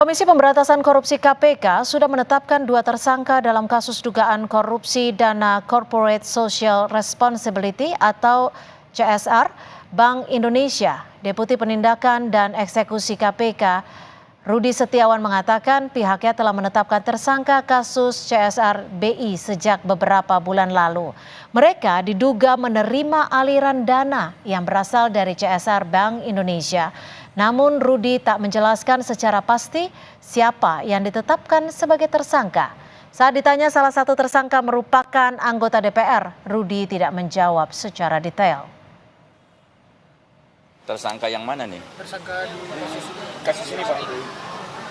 Komisi Pemberantasan Korupsi KPK sudah menetapkan 2 tersangka dalam kasus dugaan korupsi dana Corporate Social Responsibility atau CSR Bank Indonesia. Deputi Penindakan dan Eksekusi KPK Rudi Setiawan mengatakan pihaknya telah menetapkan tersangka kasus CSR BI sejak beberapa bulan lalu. Mereka diduga menerima aliran dana yang berasal dari CSR Bank Indonesia. Namun Rudi tak menjelaskan secara pasti siapa yang ditetapkan sebagai tersangka. Saat ditanya salah satu tersangka merupakan anggota DPR, Rudi tidak menjawab secara detail. Tersangka yang mana nih? Tersangka di kasus ini, Pak.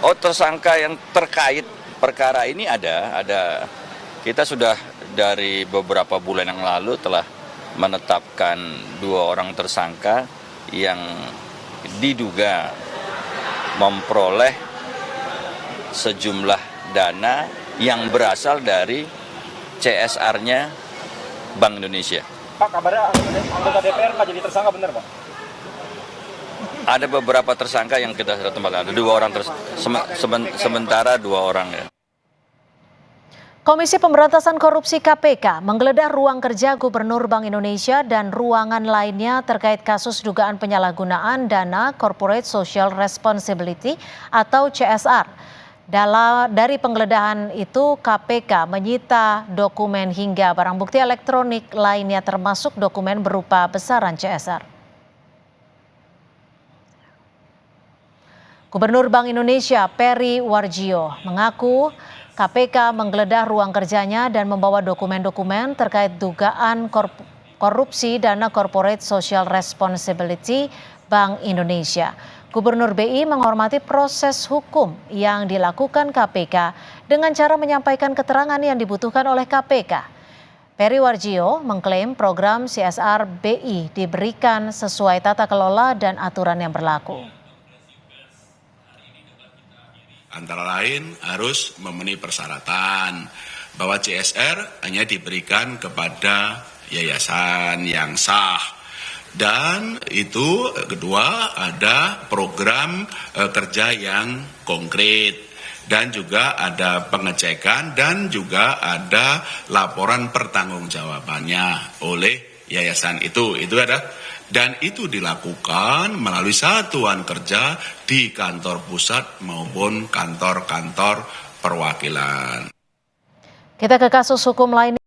Oh, tersangka yang terkait perkara ini ada. Kita sudah dari beberapa bulan yang lalu telah menetapkan 2 orang tersangka yang diduga memperoleh sejumlah dana yang berasal dari CSR-nya Bank Indonesia. Pak, kabarnya anggota DPR Pak jadi tersangka, benar Pak? Ada beberapa tersangka yang kita sudah tempatkan. Ada 2 orang sementara 2 orang ya. Komisi Pemberantasan Korupsi KPK menggeledah ruang kerja Gubernur Bank Indonesia dan ruangan lainnya terkait kasus dugaan penyalahgunaan dana Corporate Social Responsibility atau CSR. Dari penggeledahan itu, KPK menyita dokumen hingga barang bukti elektronik lainnya termasuk dokumen berupa besaran CSR. Gubernur Bank Indonesia Peri Warjio mengaku KPK menggeledah ruang kerjanya dan membawa dokumen-dokumen terkait dugaan korupsi dana Corporate Social Responsibility Bank Indonesia. Gubernur BI menghormati proses hukum yang dilakukan KPK dengan cara menyampaikan keterangan yang dibutuhkan oleh KPK. Peri Warjio mengklaim program CSR BI diberikan sesuai tata kelola dan aturan yang berlaku. Antara lain harus memenuhi persyaratan bahwa CSR hanya diberikan kepada yayasan yang sah. Dan itu kedua ada program kerja yang konkret dan juga ada pengecekan dan juga ada laporan pertanggungjawabannya oleh yayasan itu ada. Dan itu dilakukan melalui satuan kerja di kantor pusat maupun kantor-kantor perwakilan. Kita ke kasus hukum lain.